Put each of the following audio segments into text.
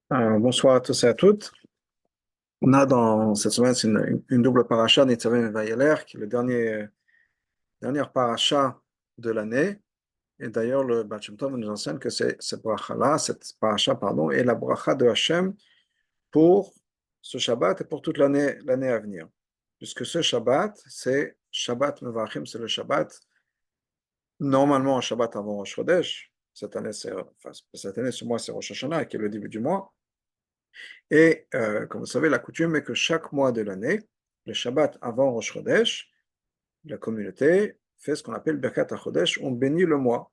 Bonsoir à tous et à toutes. On a dans cette semaine c'est une double paracha, Nitzavim et Vayeler, qui est le dernière paracha de l'année. Et d'ailleurs, le Baal Shem Tov nous enseigne que cette paracha-là, cette paracha, pardon, est la bracha de Hachem pour ce Shabbat et pour toute l'année à venir. Puisque ce Shabbat, c'est Shabbat Mevachim, c'est le Shabbat, normalement un Shabbat avant Rosh Chodesh. Cette année, ce mois, c'est Rosh Hashanah, qui est le début du mois. Et comme vous savez, la coutume est que chaque mois de l'année, le Shabbat avant Rosh Chodesh, la communauté fait ce qu'on appelle Birkat HaChodesh, on bénit le mois.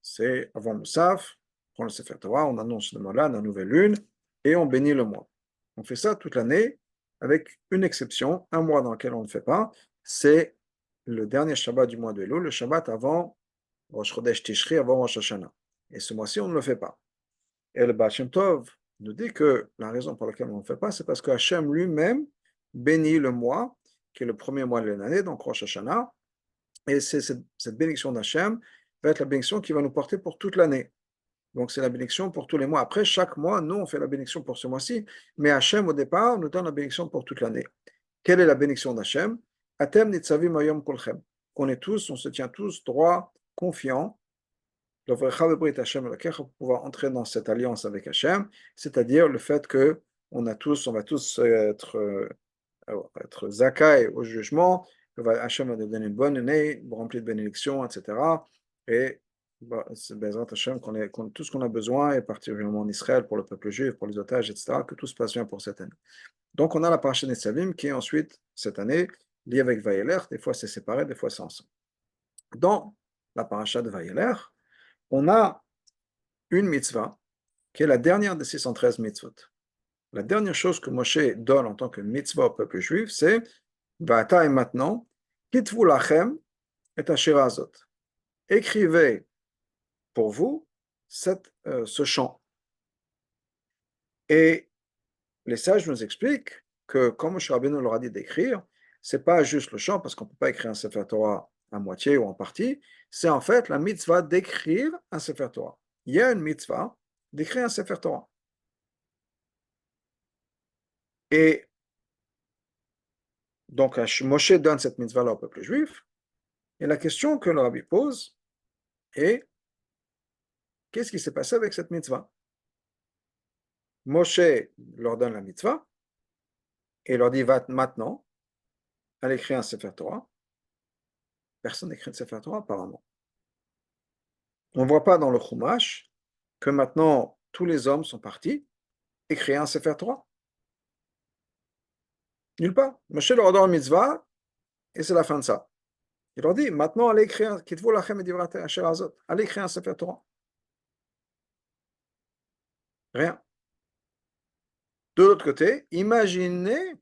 C'est avant Moussaf, on prend le Sefer Torah, on annonce le Molan, la nouvelle lune, et on bénit le mois. On fait ça toute l'année, avec une exception, un mois dans lequel on ne fait pas, c'est le dernier Shabbat du mois de Elul, le Shabbat avant Rosh Chodesh Tishri, avant Rosh Hashanah. Et ce mois-ci, on ne le fait pas. Et le Baal Shem Tov nous dit que la raison pour laquelle on ne le fait pas, c'est parce que Hachem lui-même bénit le mois, qui est le premier mois de l'année, donc Rosh Hashanah, et c'est cette bénédiction d'Hachem va être la bénédiction qui va nous porter pour toute l'année. Donc c'est la bénédiction pour tous les mois. Après, chaque mois, nous, on fait la bénédiction pour ce mois-ci, mais Hachem, au départ, nous donne la bénédiction pour toute l'année. Quelle est la bénédiction d'Hachem? Atem nitzavim ayom kolchem. Qu'on est tous, on se tient tous droits, confiants, pour pouvoir entrer dans cette alliance avec Hachem, c'est-à-dire le fait que on va tous être zakai au jugement, que Hachem va nous donner une bonne année, remplie de bénédictions, etc. Et c'est Bezrat Hachem qu'on tout ce qu'on a besoin, et particulièrement en Israël, pour le peuple juif, pour les otages, etc., que tout se passe bien pour cette année. Donc on a la paracha Netzavim qui est ensuite, cette année, liée avec Vayeler, des fois c'est séparé, des fois c'est ensemble. Dans la paracha de Vayeler, on a une mitzvah qui est la dernière des 613 mitzvot. La dernière chose que Moshe donne en tant que mitzvah au peuple juif, c'est Va'ata et maintenant, kitvu lachem et ashira azot. Écrivez pour vous ce chant. Et les sages nous expliquent que, comme Moshe Rabbeinu leur a dit d'écrire, c'est pas juste le chant, parce qu'on ne peut pas écrire un Sefer Torah à moitié ou en partie, c'est en fait la mitzvah d'écrire un Sefer Torah. Il y a une mitzvah d'écrire un Sefer Torah. Et donc, Moshe donne cette mitzvah-là au peuple juif. Et la question que le rabbi pose est, qu'est-ce qui s'est passé avec cette mitzvah? Moshe leur donne la mitzvah et leur dit, va maintenant, allez écrire un Sefer Torah. Personne n'écrit de Sefer Torah, apparemment. On ne voit pas dans le Chumash que maintenant, tous les hommes sont partis écrire un Sefer Torah. Nulle part. Moshe leur donne la mitzvah et c'est la fin de ça. Il leur dit, maintenant, allez écrire, allez écrire un Sefer Torah. Rien. De l'autre côté, imaginez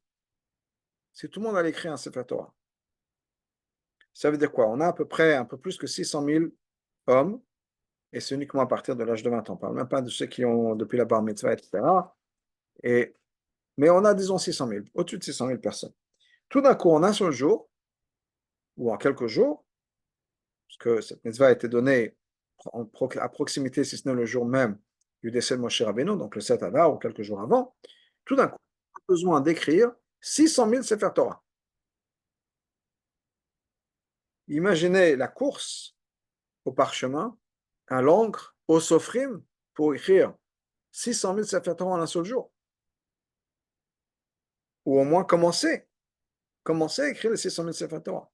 si tout le monde allait écrire un Sefer Torah. Ça veut dire quoi? On a à peu près un peu plus que 600 000 hommes, et c'est uniquement à partir de l'âge de 20 ans. On ne parle même pas de ceux qui ont depuis la bar mitzvah, etc. Mais on a, disons, 600 000, au-dessus de 600 000 personnes. Tout d'un coup, en un seul jour, ou en quelques jours, parce que cette mitzvah a été donnée à proximité, si ce n'est le jour même du décès de Moshe Rabbeinu, donc le 7 Adar, ou quelques jours avant, tout d'un coup, on a besoin d'écrire 600 000 Sefer Torah. Imaginez la course au parchemin, à l'encre, au sofrim, pour écrire 600 000 Sefer Torah en un seul jour. Ou au moins commencer à écrire les 600 000 Sefer Torah.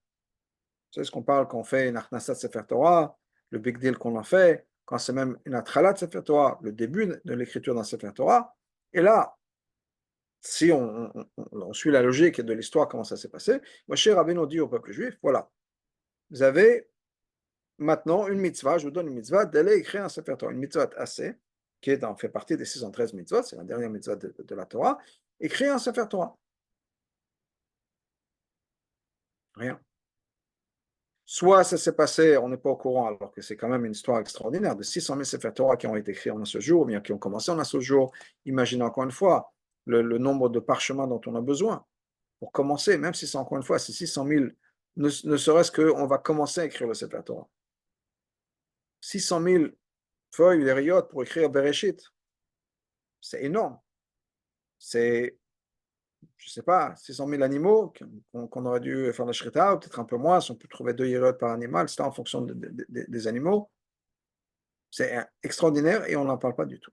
C'est ce qu'on parle quand on fait une Achnasat Sefer Torah, le big deal qu'on en fait, quand c'est même une Atralat Sefer Torah, le début de l'écriture d'un Sefer Torah. Et là, si on suit la logique de l'histoire, comment ça s'est passé, Moshe Rabbeinu dit au peuple juif, voilà, vous avez maintenant une mitzvah, je vous donne une mitzvah d'aller écrire un Sefer Torah, une mitzvah assez, fait partie des 613 mitzvahs, c'est la dernière mitzvah de la Torah, écrire un Sefer Torah. Rien. Soit ça s'est passé, on n'est pas au courant, alors que c'est quand même une histoire extraordinaire de 600 000 Sefer Torah qui ont été écrits en un seul jour, ou bien qui ont commencé en un seul jour. Imaginez encore une fois le nombre de parchemins dont on a besoin pour commencer, même si c'est encore une fois, c'est 600 000, ne serait-ce qu'on va commencer à écrire le Sefer Torah. 600 000 feuilles, les riotes pour écrire Bereshit. c'est énorme. C'est, je ne sais pas, 600 000 animaux qu'on aurait dû faire la shrita, ou peut-être un peu moins, si on peut trouver 2 yérod par animal, c'est en fonction des animaux. C'est extraordinaire et on n'en parle pas du tout.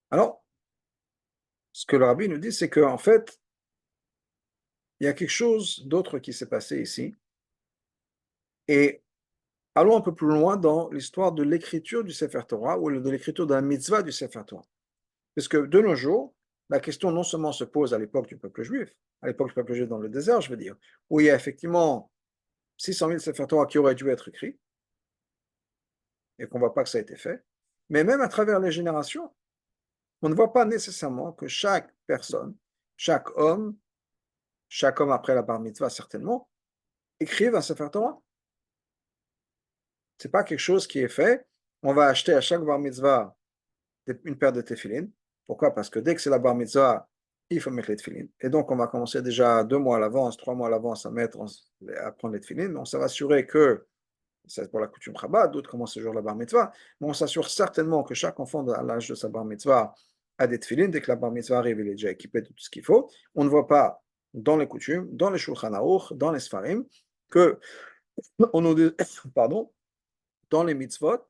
Alors, ce que le rabbi nous dit, c'est qu'en fait, il y a quelque chose d'autre qui s'est passé ici. Et allons un peu plus loin dans l'histoire de l'écriture du Sefer Torah ou de l'écriture de la mitzvah du Sefer Torah. Parce que de nos jours, la question non seulement se pose à l'époque du peuple juif, à l'époque du peuple juif dans le désert, je veux dire, où il y a effectivement 600 000 Sefer Torah qui auraient dû être écrits et qu'on ne voit pas que ça a été fait, mais même à travers les générations, on ne voit pas nécessairement que chaque personne, chaque homme après la bar mitzvah certainement, écrive un Sefer Torah. Ce n'est pas quelque chose qui est fait. On va acheter à chaque bar mitzvah une paire de téfilines. Pourquoi? Parce que dès que c'est la bar mitzvah, il faut mettre les téfilines. Et donc, on va commencer déjà 2 mois à l'avance, 3 mois à l'avance à prendre les téfilines. On s'est assuré que, c'est pour la coutume Chabad, d'autres commencent ce jour la bar mitzvah, mais on s'assure certainement que chaque enfant à l'âge de sa bar mitzvah a des téfilines. Dès que la bar mitzvah arrive, il est déjà équipé de tout ce qu'il faut. On ne voit pas dans les coutumes, dans les Shulchan Aruch, dans les Sfarim, que on nous dit, pardon, dans les mitzvot,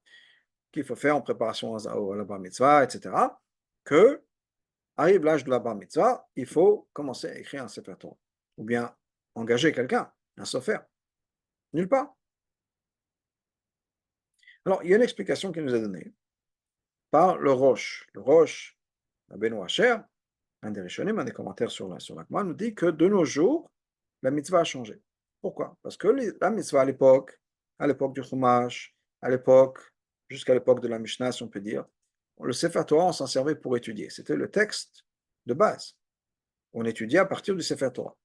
qu'il faut faire en préparation à la bar mitzvah, etc., que arrive l'âge de la bar mitzvah, il faut commencer à écrire un Sefer Torah. Ou bien engager quelqu'un, un sofer. Nulle part. Alors, il y a une explication qui nous est donnée par le Roche. Le Roche, Benoît Asher, un des Rishonim, un des commentaires sur l'Agma, nous dit que de nos jours, la mitzvah a changé. Pourquoi? Parce que la mitzvah à l'époque du Chumash, jusqu'à l'époque de la Mishnah, si on peut dire, le Sefer Torah, on s'en servait pour étudier. C'était le texte de base. On étudiait à partir du Sefer Torah.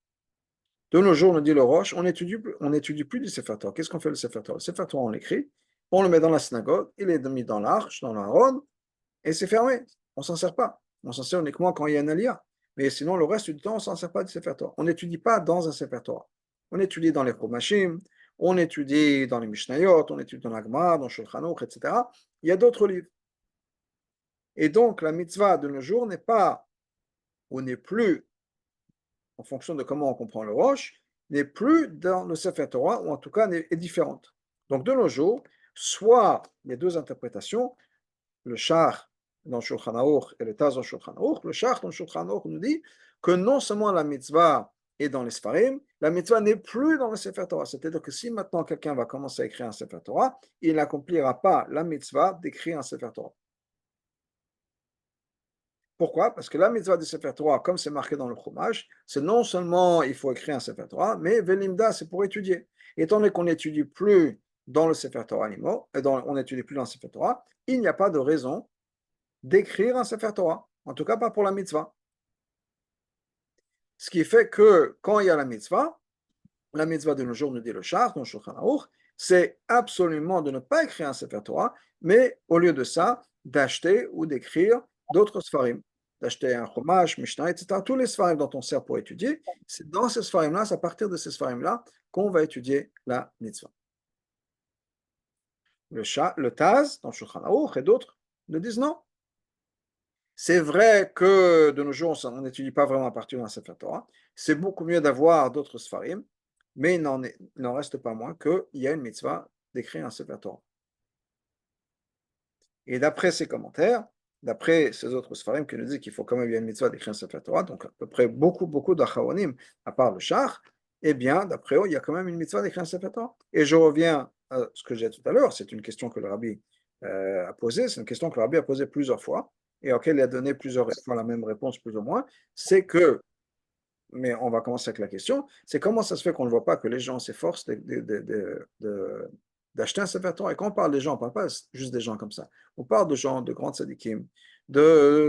De nos jours, nous dit le Roche, on n'étudie plus du Sefer Torah. Qu'est-ce qu'on fait le Sefer Torah? Le Sefer Torah, on l'écrit, on le met dans la synagogue, il est mis dans l'arche, dans l'Aaron, et c'est fermé. On ne s'en sert pas. On s'en sert uniquement quand il y a un aliyah. Mais sinon, le reste du temps, on ne s'en sert pas du Sefer Torah. On n'étudie pas dans un Sefer Torah. On étudie dans les Chumashim, on étudie dans les Mishnayot, on étudie dans l'Agma, dans Shulchan Aruch, etc. Il y a d'autres livres. Et donc, la mitzvah de nos jours n'est pas, ou n'est plus, en fonction de comment on comprend le Roche, n'est plus dans le Sefer Torah, ou en tout cas est différente. Donc, de nos jours, soit il y a deux interprétations, le Shach dans Shulchan Aruch et le Taz dans Shulchan Aruch. Le Shach dans Shulchan Aruch nous dit que non seulement la mitzvah est dans les Sfarim, la mitzvah n'est plus dans le Sefer Torah. C'est-à-dire que si maintenant quelqu'un va commencer à écrire un Sefer Torah, il n'accomplira pas la mitzvah d'écrire un Sefer Torah. Pourquoi? Parce que la mitzvah du Sefer Torah, comme c'est marqué dans le Chumash, c'est non seulement il faut écrire un Sefer Torah, mais Velimda, c'est pour étudier. Étant donné qu'on n'étudie plus dans le Sefer Torah on n'étudie plus dans le Sefer Torah, il n'y a pas de raison d'écrire un Sefer Torah, en tout cas pas pour la mitzvah. Ce qui fait que quand il y a la mitzvah de nos jours, nous dit le Shach, dans Shulchan Aruch, c'est absolument de ne pas écrire un Sefer Torah, mais au lieu de ça, d'acheter ou d'écrire d'autres Sfarim, d'acheter un Chumash, Mishnah, etc. Tous les Sfarim dont on sert pour étudier, c'est dans ces Sfarim-là, c'est à partir de ces Sfarim-là qu'on va étudier la mitzvah. Le Taz, dans Shulchan Aruch et d'autres, nous disent non. C'est vrai que de nos jours, on n'étudie pas vraiment à partir d'un Sefer Torah. C'est beaucoup mieux d'avoir d'autres Sfarim, mais il n'en reste pas moins qu'il y a une mitzvah d'écrire un Sefer Torah. Et d'après ces commentaires, d'après ces autres Sfarim qui nous disent qu'il faut quand même y a une mitzvah d'écrire un Sefer Torah, donc à peu près beaucoup d'Acharonim, à part le Shach, eh bien, d'après eux, il y a quand même une mitzvah d'écrire un Sefer Torah. Et je reviens à ce que j'ai dit tout à l'heure, c'est une question que le Rabbi a posée, c'est une question que le Rabbi a posée plusieurs fois, et auquel il a donné plusieurs fois la même réponse plus ou moins, c'est que, mais on va commencer avec la question, c'est comment ça se fait qu'on ne voit pas que les gens s'efforcent d'acheter un Sefer Torah. Et quand on parle des gens, on ne parle pas juste des gens comme ça. On parle de gens, de grands tzadikim, de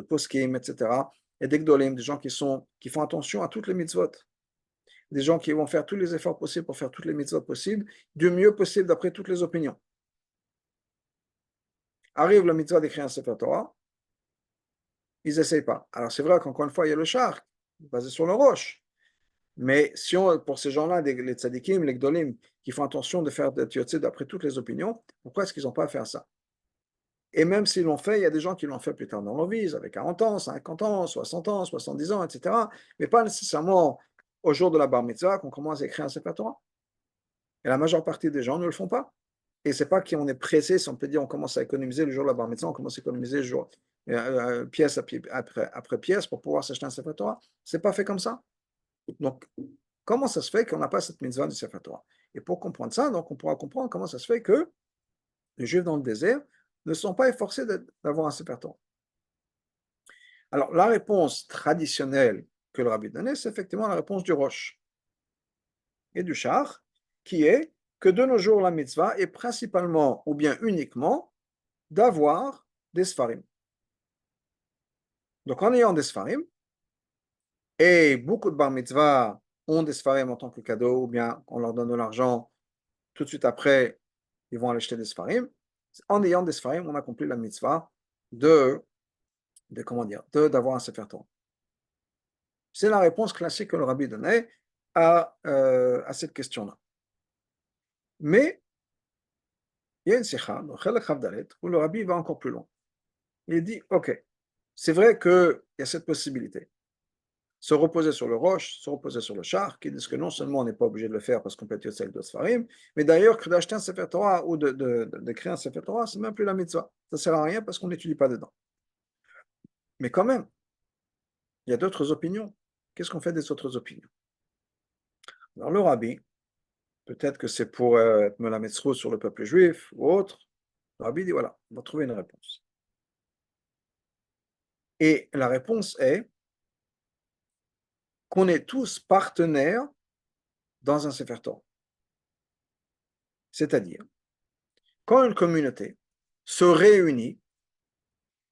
poskim, etc. Et d'egdolim, des gens qui font attention à toutes les mitzvot. Des gens qui vont faire tous les efforts possibles pour faire toutes les mitzvot possibles, du mieux possible d'après toutes les opinions. Arrive la mitzvah d'écrire un Sefer Torah, ils n'essayent pas. Alors c'est vrai qu'encore une fois, il y a le char, basé sur le roche. Mais si pour ces gens-là, les tzadikim, les gdolim, qui font attention de faire des tiotzit d'après toutes les opinions, pourquoi est-ce qu'ils n'ont pas à faire ça? Et même s'ils l'ont fait, il y a des gens qui l'ont fait plus tard dans leur vie, ils avaient 40 ans, 50 ans, 60 ans, 70 ans, etc. Mais pas nécessairement au jour de la bar mitzvah qu'on commence à écrire un Sefer Torah. Et la majeure partie des gens ne le font pas. Et c'est pas qu'on est pressé, si on peut dire on commence à économiser le jour de la bar mitzvah, on commence à économiser le jour, pièce après pièce pour pouvoir s'acheter un Sefer Torah. C'est pas fait comme ça. Donc, comment ça se fait qu'on n'a pas cette mitzvah du Sefer Torah? Et pour comprendre ça, donc on pourra comprendre comment ça se fait que les Juifs dans le désert ne sont pas efforcés d'avoir un Sefer Torah. Alors, la réponse traditionnelle que le rabbi donnait, c'est effectivement la réponse du Rosh et du Shach, qui est que de nos jours, la mitzvah est principalement ou bien uniquement d'avoir des Sfarim. Donc, en ayant des Sfarim, et beaucoup de bar mitzvah ont des Sfarim en tant que cadeau, ou bien on leur donne de l'argent, tout de suite après, ils vont aller acheter des Sfarim. En ayant des Sfarim, on accomplit la mitzvah d'avoir un Sefer Torah. C'est la réponse classique que le rabbi donnait à cette question-là. Mais il y a une sikha, où le rabbi va encore plus loin. Il dit, ok, c'est vrai qu'il y a cette possibilité. Se reposer sur le roche, se reposer sur le char, qui disent que non seulement on n'est pas obligé de le faire parce qu'on peut être yotzek de Sfarim, mais d'ailleurs que d'acheter un Sefer Torah ou de créer un Sefer Torah, c'est même plus la mitzvah. Ça ne sert à rien parce qu'on n'étudie pas dedans. Mais quand même, il y a d'autres opinions. Qu'est-ce qu'on fait des autres opinions? Alors le rabbi, peut-être que c'est pour être melametzrou sur le peuple juif ou autre, le rabbi dit voilà, on va trouver une réponse. Et la réponse est qu'on est tous partenaires dans un Sefer Torah. C'est-à-dire, quand une communauté se réunit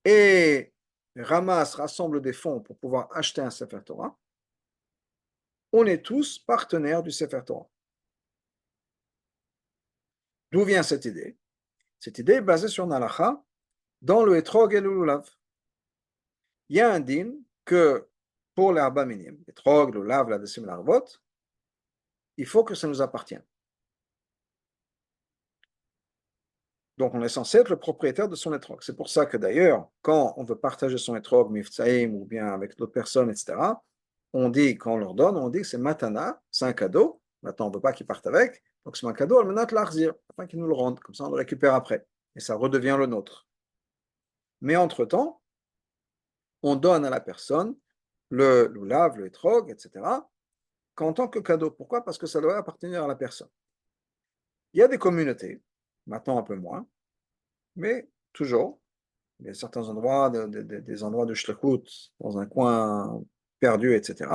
et rassemble des fonds pour pouvoir acheter un Sefer Torah, on est tous partenaires du Sefer Torah. D'où vient cette idée? Cette idée est basée sur Nalacha, dans le Etrog et le Lulav. Il y a un din que pour les Arba Minim, Etrog, Lulav, la Desim, l'Arvot, il faut que ça nous appartienne. Donc, on est censé être le propriétaire de son étrog. C'est pour ça que d'ailleurs, quand on veut partager son étrog, miftsaïm, ou bien avec d'autres personnes, etc., on dit, quand on leur donne, on dit que c'est matana, c'est un cadeau. Maintenant, on ne veut pas qu'ils partent avec. Donc, c'est un cadeau, al-menat l'arzir, afin qu'ils nous le rendent. Comme ça, on le récupère après. Et ça redevient le nôtre. Mais entre-temps, on donne à la personne le lulav, le étrog, etc., qu'en tant que cadeau. Pourquoi? Parce que ça doit appartenir à la personne. Il y a des communautés, maintenant un peu moins, mais toujours, il y a certains endroits, des endroits de shlichut, dans un coin perdu, etc.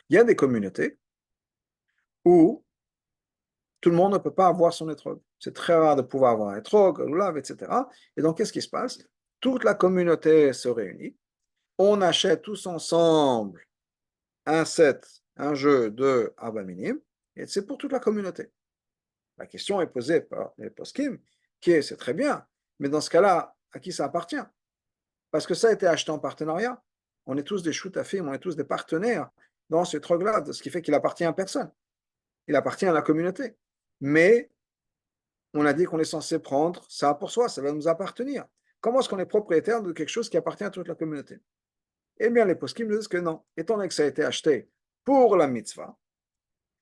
Il y a des communautés où tout le monde ne peut pas avoir son étrog. C'est très rare de pouvoir avoir un étrog, un lulav, etc. Et donc, qu'est-ce qui se passe? Toute la communauté se réunit, on achète tous ensemble un set, un jeu de Arba Minim, et c'est pour toute la communauté. La question est posée par les poskim, qui est, c'est très bien, mais dans ce cas-là, à qui ça appartient? Parce que ça a été acheté en partenariat. On est tous des shootafim, on est tous des partenaires dans ce trog-là, ce qui fait qu'il appartient à personne. Il appartient à la communauté. Mais on a dit qu'on est censé prendre ça pour soi, ça va nous appartenir. Comment est-ce qu'on est propriétaire de quelque chose qui appartient à toute la communauté? Eh bien, les poskim nous disent que non. Étant donné que ça a été acheté pour la mitzvah,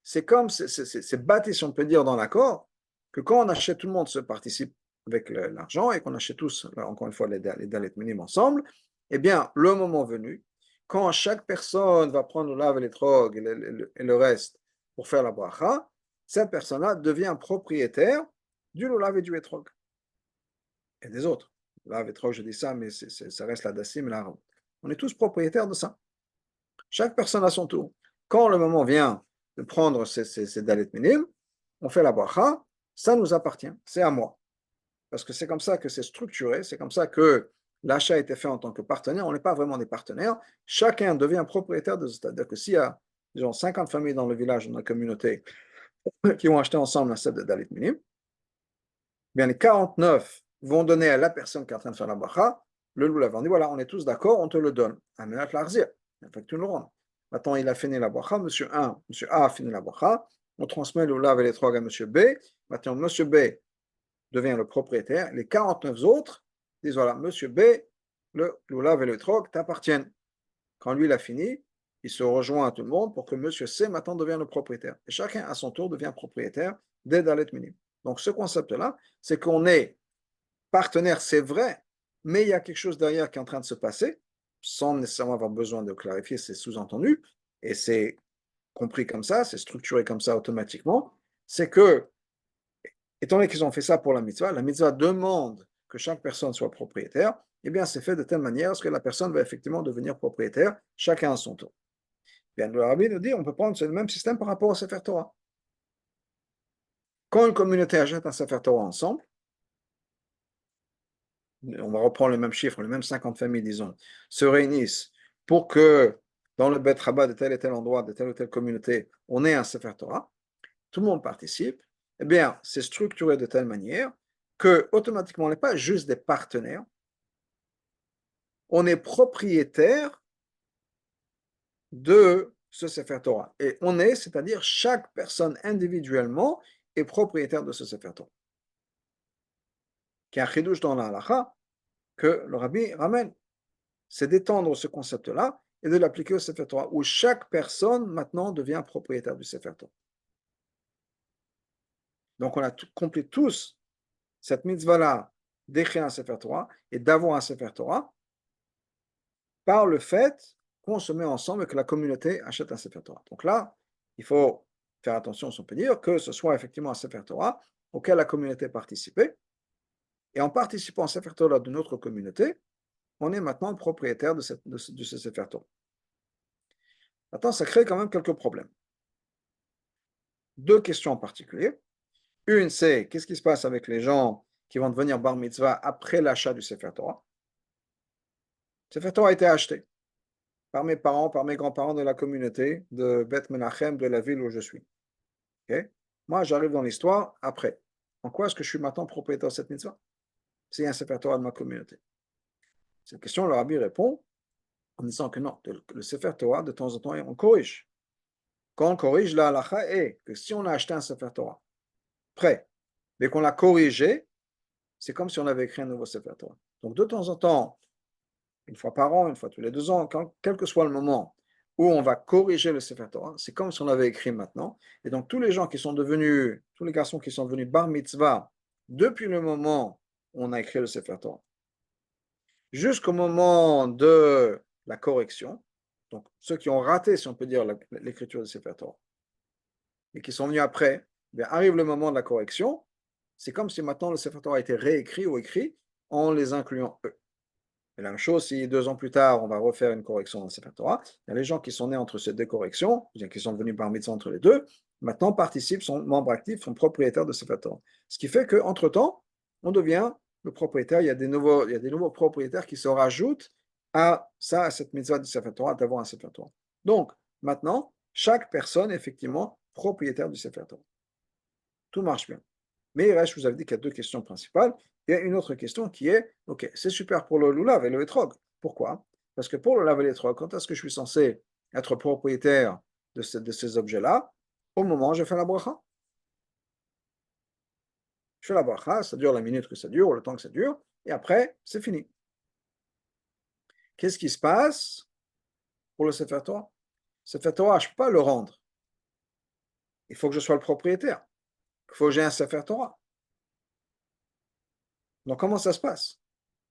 c'est comme, c'est bâti, si on peut dire, dans l'accord, que quand on achète, tout le monde se participe avec l'argent et qu'on achète tous, encore une fois, les dalet minimes ensemble, eh bien, le moment venu, quand chaque personne va prendre le lave et les trogs et le reste pour faire la bracha, cette personne-là devient propriétaire du lulav et du etrog. Et des autres. Lulav et etrog, je dis ça, mais ça reste la dassim et la ram. On est tous propriétaires de ça. Chaque personne a son tour. Quand le moment vient de prendre ces dalet minimes, on fait la bracha, ça nous appartient, c'est à moi. Parce que c'est comme ça que c'est structuré, c'est comme ça que l'achat a été fait en tant que partenaire. On n'est pas vraiment des partenaires. Chacun devient propriétaire de ce. C'est-à-dire que s'il y a disons, 50 familles dans le village, dans la communauté, qui ont acheté ensemble un set de dalit minim, bien les 49 vont donner à la personne qui est en train de faire la bracha le lulav. On dit voilà, on est tous d'accord, on te le donne. Amenat l'arzir, il faut que tu le rendes. Maintenant, il a fini la bracha, monsieur A a fini la bracha, on transmet le lulav et les trois à monsieur B. Maintenant, monsieur B devient le propriétaire. Les 49 autres disent voilà, monsieur B, le lulav et le trog t'appartiennent. Quand lui, il a fini, il se rejoint à tout le monde pour que monsieur C maintenant devienne le propriétaire. Et chacun, à son tour, devient propriétaire des Dalet Minim. Donc, ce concept-là, c'est qu'on est partenaire, c'est vrai, mais il y a quelque chose derrière qui est en train de se passer, sans nécessairement avoir besoin de clarifier, c'est sous-entendu, et c'est compris comme ça, c'est structuré comme ça automatiquement, c'est que, étant donné qu'ils ont fait ça pour la mitzvah demande que chaque personne soit propriétaire, eh bien, c'est fait de telle manière que la personne va effectivement devenir propriétaire, chacun à son tour. Bien, le rabbi nous dit, on peut prendre le même système par rapport au Sefer Torah. Quand une communauté achète un Sefer Torah ensemble, on va reprendre le même chiffre, les mêmes 50 familles, disons, se réunissent pour que dans le Bet Rabbah de tel et tel endroit, de telle ou telle communauté, on ait un Sefer Torah, tout le monde participe, eh bien, c'est structuré de telle manière que automatiquement, on n'est pas juste des partenaires, on est propriétaire de ce Sefer Torah. Et on est, c'est-à-dire chaque personne individuellement est propriétaire de ce Sefer Torah. Qui est un chidouche dans la halakha que le rabbi ramène. C'est d'étendre ce concept-là et de l'appliquer au Sefer Torah, où chaque personne maintenant devient propriétaire du Sefer Torah. Donc on a compris tous cette mitzvah-là d'écrire un Sefer Torah et d'avoir un Sefer Torah par le fait qu'on se met ensemble et que la communauté achète un Sefer Torah. Donc là, il faut faire attention, si on peut dire, que ce soit effectivement un Sefer Torah auquel la communauté participait. Et en participant au Sefer Torah de notre communauté, on est maintenant propriétaire de ce Sefer Torah. Maintenant, ça crée quand même quelques problèmes. Deux questions en particulier. Une, c'est qu'est-ce qui se passe avec les gens qui vont devenir bar mitzvah après l'achat du Sefer Torah? Le Sefer Torah a été acheté par mes parents, par mes grands-parents de la communauté de Beth Menachem, de la ville où je suis. Okay? Moi, j'arrive dans l'histoire après. En quoi est-ce que je suis maintenant propriétaire de cette mitzvah? C'est un Sefer Torah de ma communauté. Cette question, le rabbi répond en disant que non, le Sefer Torah, de temps en temps, on corrige. Quand on corrige, la halakha est que si on a acheté un Sefer Torah prêt, mais qu'on l'a corrigé, c'est comme si on avait écrit un nouveau Sefer Torah. Donc, de temps en temps, une fois par an, une fois tous les 2 ans, quel que soit le moment où on va corriger le Sefer Torah, c'est comme si on l'avait écrit maintenant. Et donc, tous les garçons qui sont devenus bar mitzvah depuis le moment où on a écrit le Sefer Torah, jusqu'au moment de la correction, donc ceux qui ont raté, si on peut dire, l'écriture du Sefer Torah, et qui sont venus après, eh bien, arrive le moment de la correction, c'est comme si maintenant le Sefer Torah a été réécrit ou écrit en les incluant eux. Et la même chose, si 2 ans plus tard, on va refaire une correction dans le Sefer Torah, il y a les gens qui sont nés entre ces deux corrections, qui sont venus par mitzvah entre les deux, maintenant participent, sont membres actifs, sont propriétaires de Sefer Torah. Ce qui fait qu'entre-temps, on devient le propriétaire, il y a des nouveaux propriétaires qui se rajoutent à ça, à cette mitzvah du Sefer Torah, d'avoir un Sefer Torah. Donc, maintenant, chaque personne est effectivement propriétaire du Sefer Torah. Tout marche bien. Mais il reste, je vous avais dit qu'il y a deux questions principales. Il y a une autre question qui est, ok, c'est super pour le lulav et le etrog. Pourquoi? Parce que pour le lulav et l'étrog, quand est-ce que je suis censé être propriétaire de ces objets-là? Au moment où je fais la bracha. Je fais la bracha, ça dure la minute que ça dure, ou le temps que ça dure, et après, c'est fini. Qu'est-ce qui se passe pour le Sefer Torah? Le Sefer Torah, je ne peux pas le rendre. Il faut que je sois le propriétaire. Il faut que j'ai un Sefer Torah. Donc, comment ça se passe?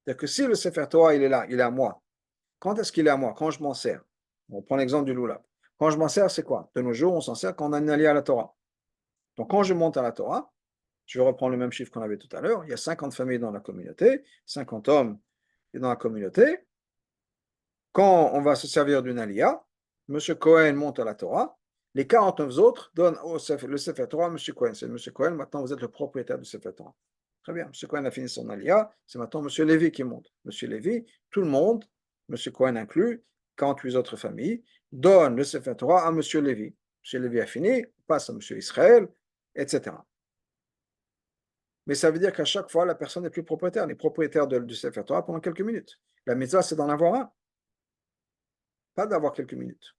C'est-à-dire que si le Sefer Torah, il est là, il est à moi. Quand est-ce qu'il est à moi? Quand je m'en sers. On prend l'exemple du lulav. Quand je m'en sers, c'est quoi? De nos jours, on s'en sert quand on a une alliée à la Torah. Donc, quand je monte à la Torah, je vais reprendre le même chiffre qu'on avait tout à l'heure. Il y a 50 familles dans la communauté, 50 hommes dans la communauté. Quand on va se servir d'une aliyah, M. Cohen monte à la Torah. Les 49 autres donnent le Sefer Torah à M. Cohen. C'est M. Cohen, maintenant vous êtes le propriétaire du Sefer Torah. Très bien, M. Cohen a fini son aliyah, c'est maintenant M. Lévi qui monte. M. Lévi, tout le monde, M. Cohen inclus, 48 autres familles, donne le Sefer Torah à M. Lévi. M. Lévi a fini, passe à M. Israël, etc. Mais ça veut dire qu'à chaque fois, la personne n'est plus propriétaire. Elle est propriétaire du Sefer Torah pendant quelques minutes. La mitzvah, c'est d'en avoir un, pas d'avoir quelques minutes.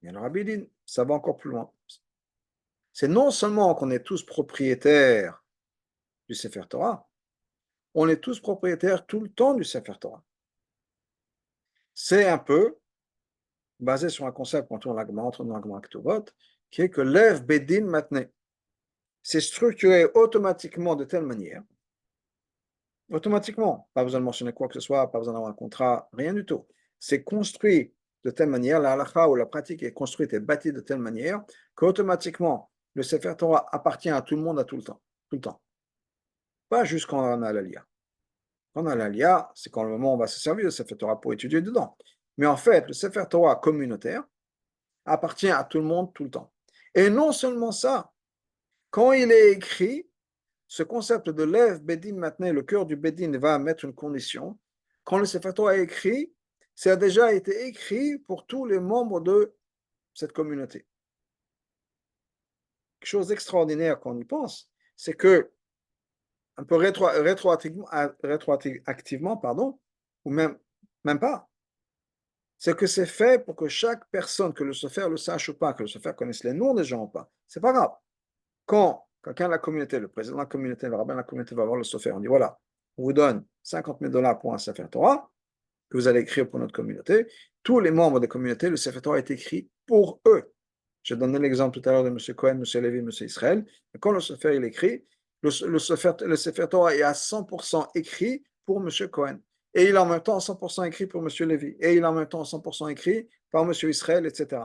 Et le Rabbi dit, ça va encore plus loin. C'est non seulement qu'on est tous propriétaires du Sefer Torah, on est tous propriétaires tout le temps du Sefer Torah. C'est un peu basé sur un concept quand on entre dans la Ketubot, qui est que Lev Bedin Matne. C'est structuré automatiquement de telle manière, automatiquement, pas besoin de mentionner quoi que ce soit, pas besoin d'avoir un contrat, rien du tout. C'est construit de telle manière, la halakha ou la pratique est construite et bâtie de telle manière qu'automatiquement, le Sefer Torah appartient à tout le monde à tout le temps. Tout le temps. Pas juste quand on a l'Alia. Quand on a l'Alia, c'est quand le moment où on va se servir du Sefer Torah pour étudier dedans. Mais en fait, le Sefer Torah communautaire appartient à tout le monde tout le temps. Et non seulement ça, quand il est écrit, ce concept de Lev Bedin maintenant, le cœur du Bedin va mettre une condition. Quand le Sefer Torah est écrit, ça a déjà été écrit pour tous les membres de cette communauté. Quelque chose d'extraordinaire quand on y pense, c'est que, un peu rétroactivement, pardon, ou même pas, c'est que c'est fait pour que chaque personne, que le Sefer le sache ou pas, que le Sefer connaisse les noms des gens ou pas, c'est pas grave. Quand quelqu'un de la communauté, le président de la communauté, le rabbin de la communauté va voir le Sefer, on dit voilà, on vous donne 50 000 dollars pour un Sefer Torah que vous allez écrire pour notre communauté. Tous les membres de la communauté, le Sefer Torah est écrit pour eux. J'ai donné l'exemple tout à l'heure de M. Cohen, M. Lévi, M. Israël. Et quand le Sefer il écrit, le Sefer Torah est à 100% écrit pour M. Cohen. Et il est en même temps 100% écrit pour M. Lévi. Et il est en même temps 100% écrit par M. Israël, etc.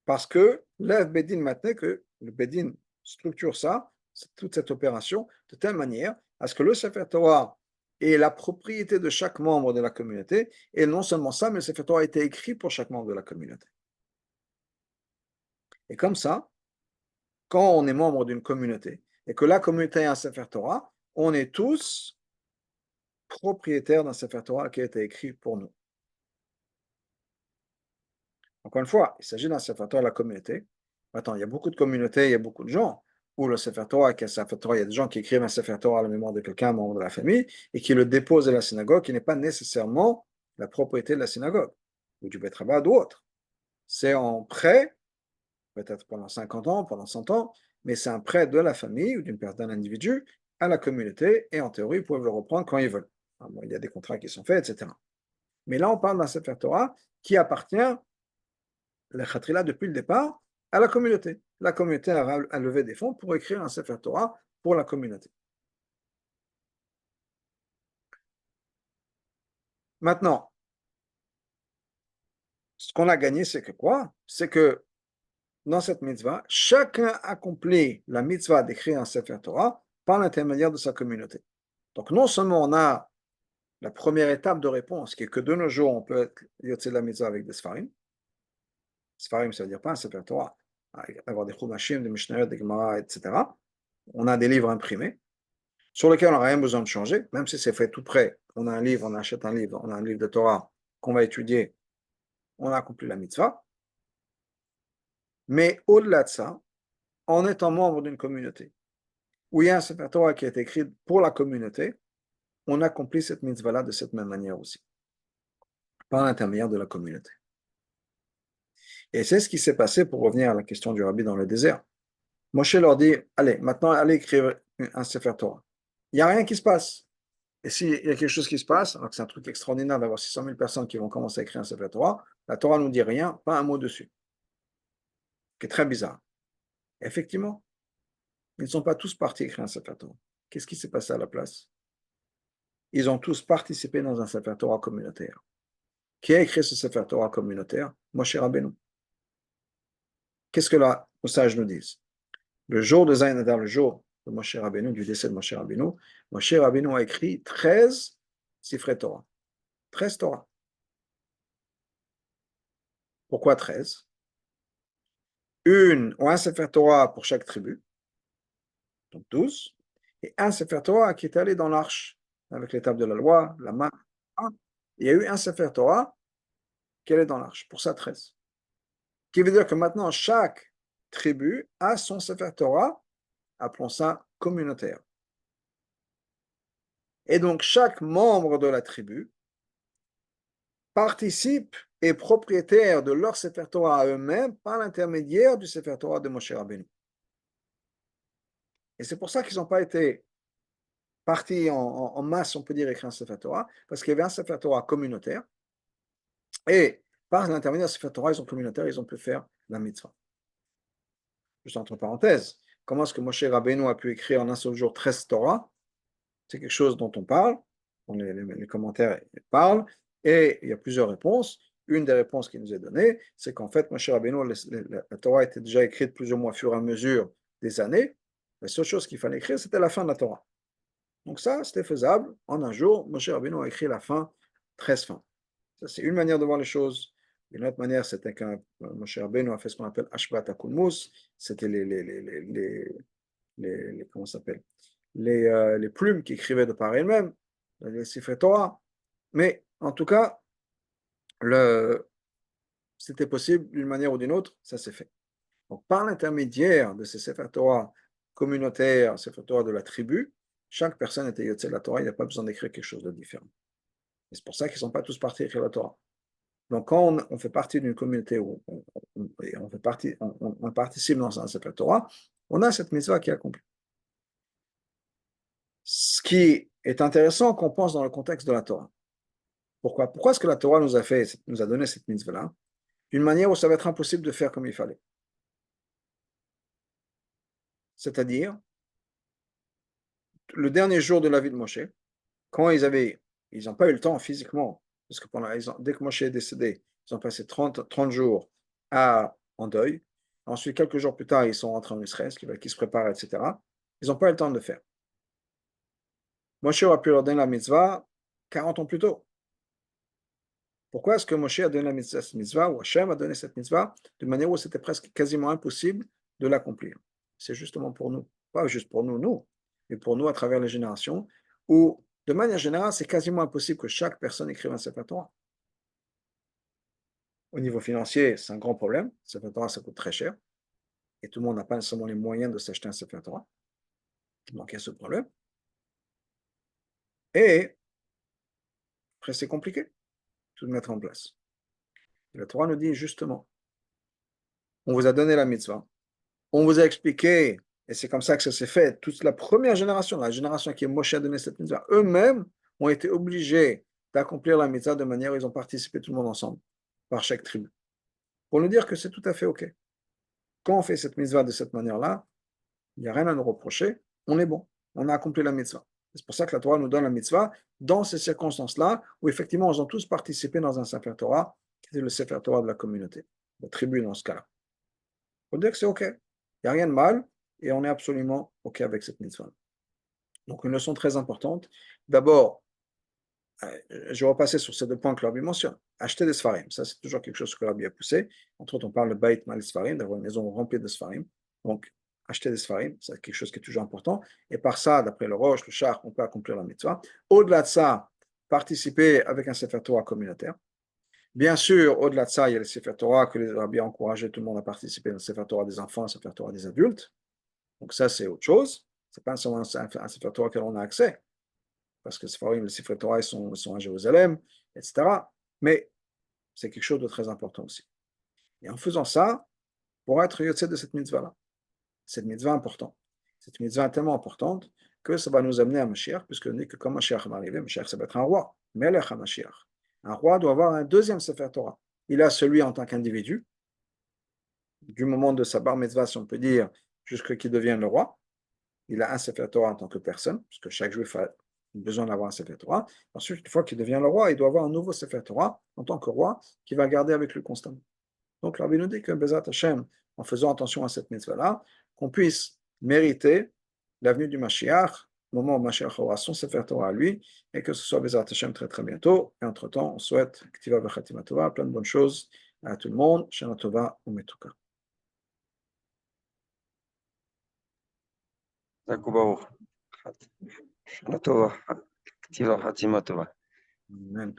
Parce que l'Ev Bedin maintenant, que le Bedin structure ça, toute cette opération, de telle manière à ce que le Sefer Torah est la propriété de chaque membre de la communauté, et non seulement ça, mais le Sefer Torah a été écrit pour chaque membre de la communauté. Et comme ça, quand on est membre d'une communauté, et que la communauté a un Sefer Torah, on est tous propriétaires d'un Sefer Torah qui a été écrit pour nous. Encore une fois, il s'agit d'un Sefer Torah de la communauté. Attends, il y a beaucoup de communautés, il y a beaucoup de gens où le Sefer Torah, il y a des gens qui écrivent un Sefer Torah à la mémoire de quelqu'un, membre de la famille, et qui le déposent à la synagogue, qui n'est pas nécessairement la propriété de la synagogue, ou du Beth Rabbah ou autre. C'est en prêt, peut-être pendant 50 ans, pendant 100 ans, mais c'est un prêt de la famille ou d'un individu à la communauté, et en théorie, ils peuvent le reprendre quand ils veulent. Bon, il y a des contrats qui sont faits, etc. Mais là, on parle d'un Sefer Torah qui appartient la khatrila depuis le départ à la communauté. La communauté a levé des fonds pour écrire un Sefer Torah pour la communauté. Maintenant, ce qu'on a gagné, c'est que quoi? C'est que dans cette mitzvah, chacun accomplit la mitzvah d'écrire un Sefer Torah par l'intermédiaire de sa communauté. Donc non seulement on a la première étape de réponse, qui est que de nos jours, on peut être yotze de la mitzvah avec des Sfarim. Sfarim, ça veut dire pas un Sefer Torah, avoir des Chumashim, des Mishnayot, des Gemara, etc. On a des livres imprimés sur lesquels on n'a rien besoin de changer, même si c'est fait tout près. On a un livre, on achète un livre, on a un livre de Torah qu'on va étudier, on a accompli la mitzvah. Mais au-delà de ça, en étant membre d'une communauté, où il y a un Sefer Torah qui est écrit pour la communauté, on accomplit cette mitzvah-là de cette même manière aussi, par l'intermédiaire de la communauté. Et c'est ce qui s'est passé pour revenir à la question du rabbi dans le désert. Moshe leur dit, allez, maintenant, allez écrire un Sefer Torah. Il n'y a rien qui se passe. Et s'il y a quelque chose qui se passe, alors que c'est un truc extraordinaire d'avoir 600 000 personnes qui vont commencer à écrire un Sefer Torah, la Torah ne nous dit rien, pas un mot dessus. Ce qui est très bizarre. Et effectivement, ils ne sont pas tous partis écrire un Sefer Torah. Qu'est-ce qui s'est passé à la place? Ils ont tous participé dans un Sefer Torah communautaire. Qui a écrit ce Sefer Torah communautaire? Moshe Rabbeinu. Qu'est-ce que le sage nous dit? Le jour de Zayin Adar, le jour de Moshe Rabbeinu, du décès de Moshe Rabbeinu a écrit 13 Sifrei Torah. 13 Torah. Pourquoi 13? Une ou un Sefer Torah pour chaque tribu, donc 12, et un Sefer Torah qui est allé dans l'arche, avec l'étape de la loi, la main. Il y a eu un Sefer Torah qui est allé dans l'arche, pour ça 13. Ce qui veut dire que maintenant, chaque tribu a son Sefer Torah, appelons ça communautaire. Et donc, chaque membre de la tribu participe et est propriétaire de leur Sefer Torah à eux-mêmes par l'intermédiaire du Sefer Torah de Moshe Rabbeinu. Et c'est pour ça qu'ils n'ont pas été partis en masse, on peut dire, écrire un Sefer Torah, parce qu'il y avait un Sefer Torah communautaire, et par l'intermédiaire de Sefer Torah, ils ont communautaire, ils ont pu faire la mitzvah. Juste entre parenthèses, comment est-ce que Moshe Rabbeinu a pu écrire en un seul jour 13 Torah? C'est quelque chose dont on parle, les commentaires parlent, et il y a plusieurs réponses. Une des réponses qui nous est donnée, c'est qu'en fait, Moshe Rabbeinu, la Torah était déjà écrite plus ou moins au fur et à mesure des années. La seule chose qu'il fallait écrire, c'était la fin de la Torah. Donc ça, c'était faisable. En un jour, Moshe Rabbeinu a écrit la fin, 13 fins. Ça, c'est une manière de voir les choses. Une autre manière, c'était qu'un Moshe Rabbeinu a fait ce qu'on appelle Ashbat HaKulmus. C'était comment ça s'appelle, les plumes qui écrivaient de par elles-mêmes, les Sifrei Torah. Mais en tout cas, c'était possible d'une manière ou d'une autre, ça s'est fait. Donc, par l'intermédiaire de ces Sefer Torah communautaires, Sefer Torah de la tribu, chaque personne était Yotze de la Torah, il n'y a pas besoin d'écrire quelque chose de différent. Et c'est pour ça qu'ils ne sont pas tous partis écrire la Torah. Donc, quand on fait partie d'une communauté où on participe dans un Sefer Torah, on a cette mitzvah qui est accomplie. Ce qui est intéressant qu'on pense dans le contexte de la Torah. Pourquoi? Pourquoi est-ce que la Torah nous a donné cette mitzvah-là? D'une manière où ça va être impossible de faire comme il fallait. C'est-à-dire, le dernier jour de la vie de Moshe, quand ils n'ont pas eu le temps physiquement, parce que dès que Moshe est décédé, ils ont passé 30 jours en deuil. Ensuite, quelques jours plus tard, ils sont rentrés en Israël, qui se préparent, etc. Ils n'ont pas eu le temps de le faire. Moshe aurait pu leur donner la mitzvah 40 ans plus tôt. Pourquoi est-ce que Moshe a donné cette mitzvah, ou Hachem a donné cette mitzvah, de manière où c'était presque quasiment impossible de l'accomplir? C'est justement pour nous, pas juste pour nous, mais pour nous à travers les générations, où de manière générale, c'est quasiment impossible que chaque personne écrive un Sefer Torah. Au niveau financier, c'est un grand problème. Sefer Torah, ça coûte très cher, et tout le monde n'a pas nécessairement les moyens de s'acheter un Sefer Torah. Donc il y a ce problème. Et après, c'est compliqué tout de mettre en place. Et la Torah nous dit justement, on vous a donné la mitzvah, on vous a expliqué, et c'est comme ça que ça s'est fait, toute la première génération, la génération qui est Moshe a donné cette mitzvah, eux-mêmes ont été obligés d'accomplir la mitzvah de manière où ils ont participé tout le monde ensemble, par chaque tribu. Pour nous dire que c'est tout à fait OK. Quand on fait cette mitzvah de cette manière-là, il n'y a rien à nous reprocher, on est bon, on a accompli la mitzvah. C'est pour ça que la Torah nous donne la mitzvah dans ces circonstances-là, où effectivement, ils ont tous participé dans un Sefer Torah, qui est le Sefer Torah de la communauté, la tribu dans ce cas-là. Il faut dire que c'est OK. Il n'y a rien de mal, et on est absolument OK avec cette mitzvah. Donc, une leçon très importante. D'abord, je vais repasser sur ces deux points que Rabbi mentionne. Acheter des Sfarim, ça c'est toujours quelque chose que Rabbi a poussé. Entre autres, on parle de Bait Mal Sfarim, d'avoir une maison remplie de Sfarim. Donc, acheter des Sfarim, c'est quelque chose qui est toujours important. Et par ça, d'après le Roche, le Char, on peut accomplir la mitzvah. Au-delà de ça, participer avec un Sefer Torah communautaire. Bien sûr, au-delà de ça, il y a le Sefer Torah que les Rabbi ont encouragé tout le monde à participer dans le Sefer Torah des enfants, le Sefer Torah des adultes. Donc ça, c'est autre chose. Ce n'est pas seulement un Sefer Torah auquel on a accès, parce que les Sefer Torah sont à Jérusalem, etc. Mais c'est quelque chose de très important aussi. Et en faisant ça, pour être yotze de cette mitzvah-là, cette mitzvah importante, cette mitzvah tellement importante que ça va nous amener à Mashiach, puisque on dit que quand Mashiach va arriver, Mashiach, ça va être un roi, Melech HaMashiach. Un roi doit avoir un deuxième Sefer Torah. Il a celui en tant qu'individu, du moment de sa bar mitzvah, si on peut dire, jusqu'à qu'il devienne le roi. Il a un Sefer Torah en tant que personne, puisque chaque juif a besoin d'avoir un Sefer Torah. Ensuite, une fois qu'il devient le roi, il doit avoir un nouveau Sefer Torah en tant que roi qui va garder avec lui constamment. Donc, Rabbi nous dit que Bezat Hashem, en faisant attention à cette mitzvah-là, qu'on puisse mériter l'avenue du Mashiach, au moment où Mashiach aura son Sefer Torah à lui, et que ce soit Bezat Hashem très très bientôt. Et entre-temps, on souhaite Ktiva Bechatima Tova, plein de bonnes choses à tout le monde. Shana Tova, Umetuka. D'accord, Baruch. שנה טובה, כתיבה חתימה טובה. Amen.